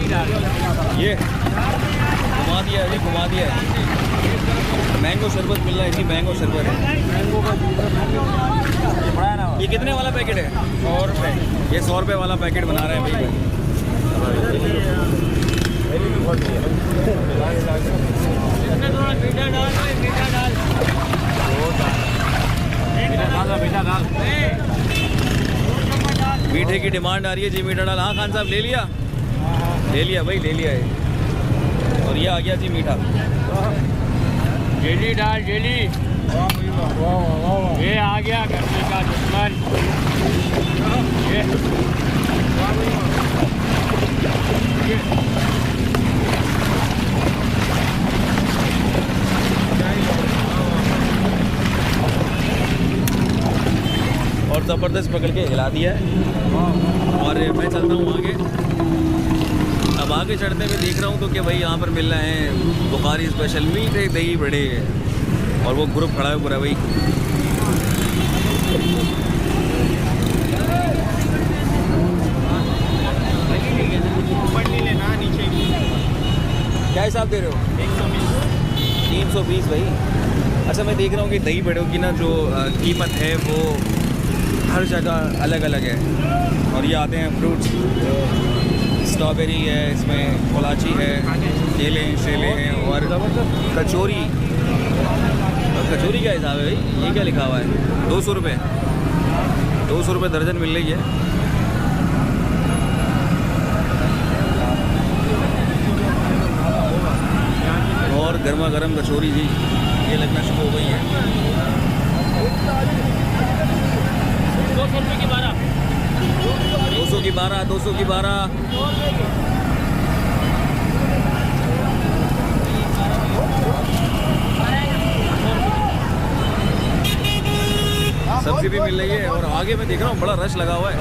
ये घुमा दिया है, घुमा दिया है। मैंगो शरबत मिल रहा है, इसी मैंगो शरबत है। ये कितने वाला पैकेट है? 100 रुपये। ये 100 रुपये वाला पैकेट बना रहे हैं भाई। मीठे की डिमांड आ रही है जी, मीठा डाल। हाँ खान साहब ले लिया भाई, ले लिया है। और ये आ गया जी मीठा। जेली डाल, जेली। ये आ गया गर्मी का दुश्मन। और ज़बरदस्त पकड़ के हिला दिया है। और मैं चलता हूँ आगे। अब आगे चढ़ते हुए देख रहा हूँ तो कि भाई यहाँ पर मिल रहे हैं बुखारी स्पेशल मीठे दही बड़े। और वो ग्रुप खड़ा है पूरा भाई। क्या हिसाब दे रहे हो? 320 भाई। अच्छा मैं देख रहा हूँ कि दही बड़ों की ना जो कीमत है वो हर जगह अलग अलग है। और ये आते हैं फ्रूट्स, स्ट्रॉबेरी है, इसमें कोलाची है, केले शेले हैं और कचौरी। कचौरी क्या हिसाब है भाई? ये क्या लिखा हुआ है? 200 रुपये। 200 रुपये दर्जन मिल रही है। और गर्मा गर्म कचौरी जी ये लगना शुरू हो गई है। 200 रुपये की 12। 200 की 12, 200 की 12। सब्जी भी मिल रही है। और आगे मैं देख रहा हूँ बड़ा रश लगा हुआ है।